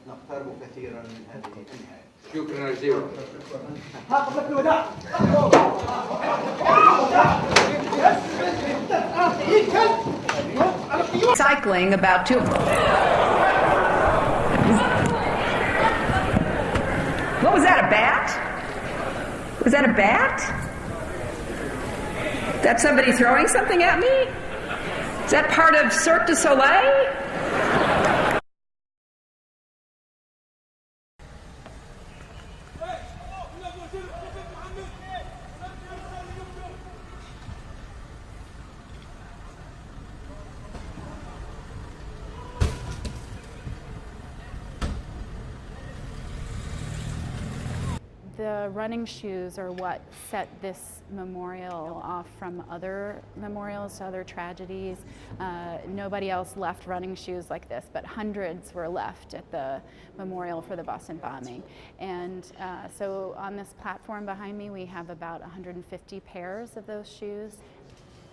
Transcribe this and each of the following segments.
نقترب كثيرا من هذه النهاية. شكرا جزيلا. Cycling about 2. What was that, a bat? Was that a bat? Is that somebody throwing something at me? Is that part of Cirque du Soleil? The running shoes are what set this memorial off from other memorials, other tragedies. Nobody else left running shoes like this, but hundreds were left at the memorial for the Boston bombing. And so on this platform behind me, we have about 150 pairs of those shoes.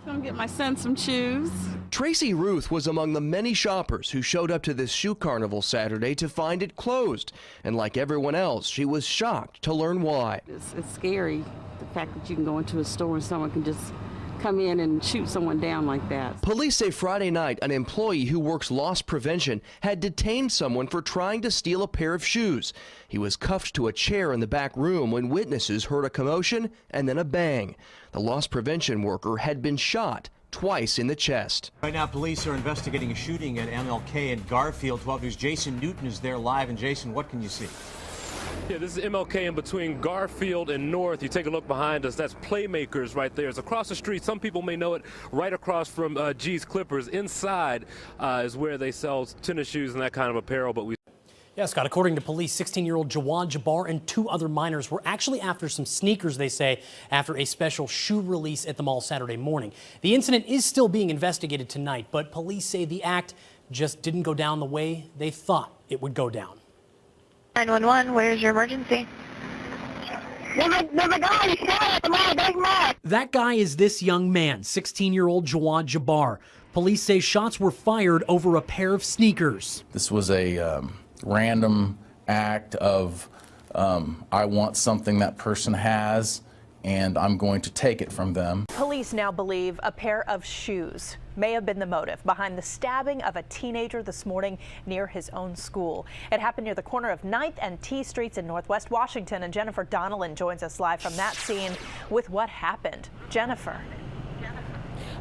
Gonna get my son some shoes. Tracy Ruth was among the many shoppers who showed up to this shoe carnival Saturday to find it closed. And like everyone else, she was shocked to learn why. It's scary, the fact that you can go into a store and someone can just come in and shoot someone down like that. Police say Friday night an employee who works loss prevention had detained someone for trying to steal a pair of shoes. He was cuffed to a chair in the back room when witnesses heard a commotion and then a bang. The loss prevention worker had been shot twice in the chest. Right now, police are investigating a shooting at MLK in Garfield. 12 News' Jason Newton is there live. And Jason, what can you see? Yeah, this is MLK in between Garfield and North. You take a look behind us, that's Playmakers right there. It's across the street. Some people may know it, right across from G's Clippers. Inside is where they sell tennis shoes and that kind of apparel. But Yeah, Scott, according to police, 16-year-old Jawad Jabbar and 2 other minors were actually after some sneakers, they say, after a special shoe release at the mall Saturday morning. The incident is still being investigated tonight, but police say the act just didn't go down the way they thought it would go down. 911, where's your emergency? There's a guy shot at the mall, big mall. That guy is this young man, 16-year-old Jawad Jabbar. Police say shots were fired over a pair of sneakers. This was a random act of I want something that person has and I'm going to take it from them. Police now believe a pair of shoes may have been the motive behind the stabbing of a teenager this morning near his own school. It happened near the corner of 9th and T Streets in Northwest Washington, and Jennifer Donnellan joins us live from that scene with what happened. Jennifer.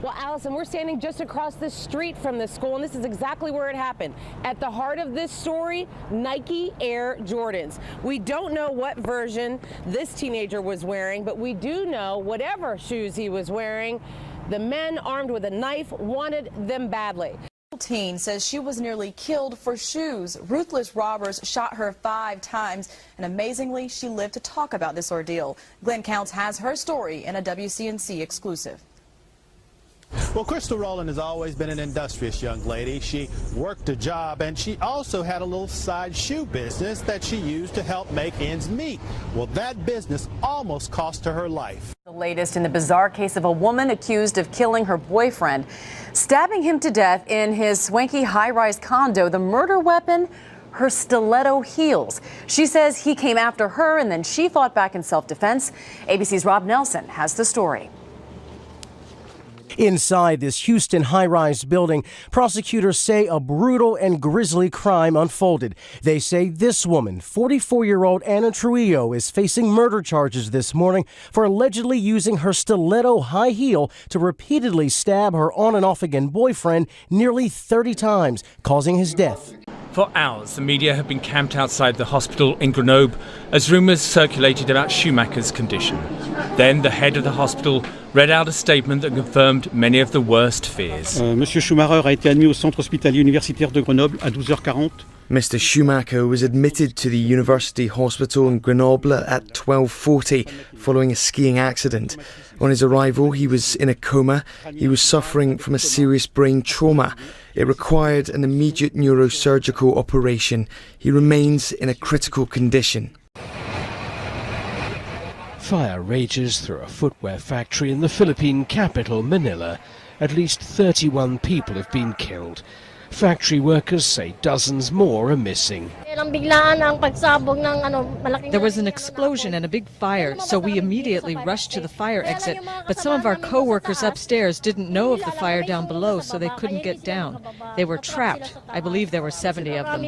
Well, Allison, we're standing just across the street from this school, and this is exactly where it happened. At the heart of this story, Nike Air Jordans. We don't know what version this teenager was wearing, but we do know whatever shoes he was wearing, the men armed with a knife wanted them badly. Teen says she was nearly killed for shoes. Ruthless robbers shot her 5 times, and amazingly, she lived to talk about this ordeal. Glenn Counts has her story in a WCNC exclusive. Well, Crystal Rowland has always been an industrious young lady. She worked a job, and she also had a little side shoe business that she used to help make ends meet. Well, that business almost cost her life. The latest in the bizarre case of a woman accused of killing her boyfriend, stabbing him to death in his swanky high-rise condo. The murder weapon, her stiletto heels. She says he came after her, and then she fought back in self-defense. ABC's Rob Nelson has the story. Inside this Houston high-rise building, prosecutors say a brutal and grisly crime unfolded. They say this woman, 44-year-old Anna Trujillo, is facing murder charges this morning for allegedly using her stiletto high heel to repeatedly stab her on and off again boyfriend nearly 30 times, causing his death. For hours, the media have been camped outside the hospital in Grenoble as rumours circulated about Schumacher's condition. Then the head of the hospital read out a statement that confirmed many of the worst fears. Monsieur Schumacher a été admis au centre hospitalier universitaire de Grenoble à 12h40. Mr. Schumacher was admitted to the University Hospital in Grenoble at 12:40 following a skiing accident. On his arrival, he was in a coma. He was suffering from a serious brain trauma. It required an immediate neurosurgical operation. He remains in a critical condition. Fire rages through a footwear factory in the Philippine capital, Manila. At least 31 people have been killed. Factory workers say dozens more are missing. There was an explosion and a big fire, so we immediately rushed to the fire exit. But some of our co-workers upstairs didn't know of the fire down below, so they couldn't get down. They were trapped. I believe there were 70 of them.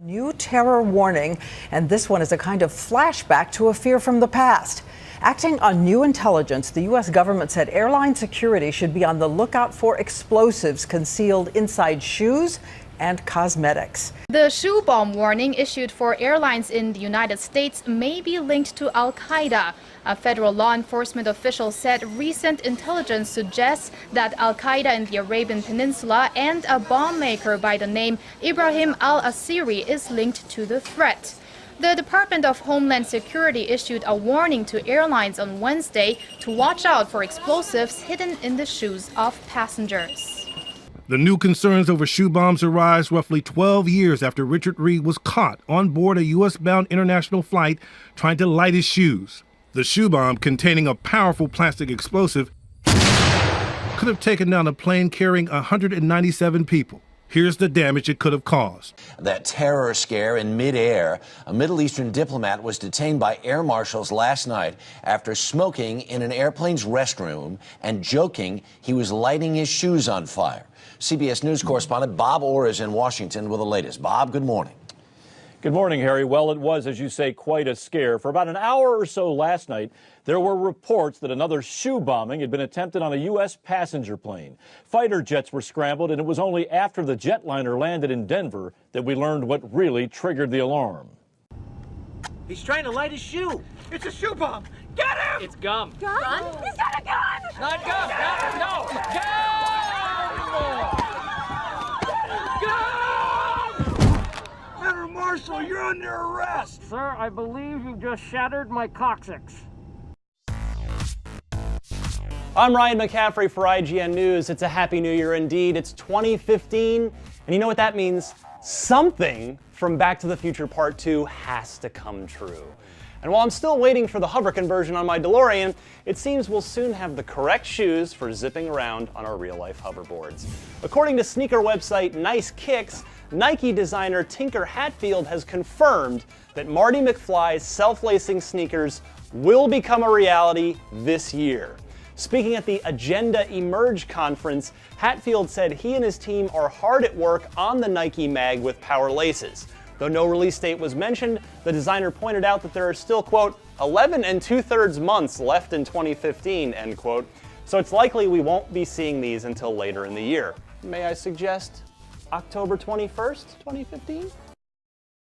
New terror warning, and this one is a kind of flashback to a fear from the past. Acting on new intelligence, the U.S. government said airline security should be on the lookout for explosives concealed inside shoes and cosmetics. The shoe bomb warning issued for airlines in the United States may be linked to Al-Qaeda. A federal law enforcement official said recent intelligence suggests that Al-Qaeda in the Arabian Peninsula and a bomb maker by the name Ibrahim al-Asiri is linked to the threat. The Department of Homeland Security issued a warning to airlines on Wednesday to watch out for explosives hidden in the shoes of passengers. The new concerns over shoe bombs arise roughly 12 years after Richard Reed was caught on board a U.S.-bound international flight trying to light his shoes. The shoe bomb, containing a powerful plastic explosive, could have taken down a plane carrying 197 people. Here's the damage it could have caused. That terror scare in midair. A Middle Eastern diplomat was detained by air marshals last night after smoking in an airplane's restroom and joking he was lighting his shoes on fire. CBS News correspondent Bob Orr is in Washington with the latest. Bob, good morning. Good morning, Harry. Well, it was, as you say, quite a scare. For about an hour or so last night, there were reports that another shoe bombing had been attempted on a U.S. passenger plane. Fighter jets were scrambled, and it was only after the jetliner landed in Denver that we learned what really triggered the alarm. He's trying to light his shoe. It's a shoe bomb. Get him! It's gum. Gun? He's got a gun! Not gum. No. Federal Marshal, you're under arrest. Sir, I believe you've just shattered my coccyx. I'm Ryan McCaffrey for IGN News. It's a happy new year indeed. It's 2015, and you know what that means? Something from Back to the Future Part 2 has to come true. And while I'm still waiting for the hover conversion on my DeLorean, it seems we'll soon have the correct shoes for zipping around on our real-life hoverboards. According to sneaker website Nice Kicks, Nike designer Tinker Hatfield has confirmed that Marty McFly's self-lacing sneakers will become a reality this year. Speaking at the Agenda Emerge conference, Hatfield said he and his team are hard at work on the Nike mag with power laces. Though no release date was mentioned, the designer pointed out that there are still, quote, 11 2/3 months left in 2015, end quote. So it's likely we won't be seeing these until later in the year. May I suggest October 21st, 2015?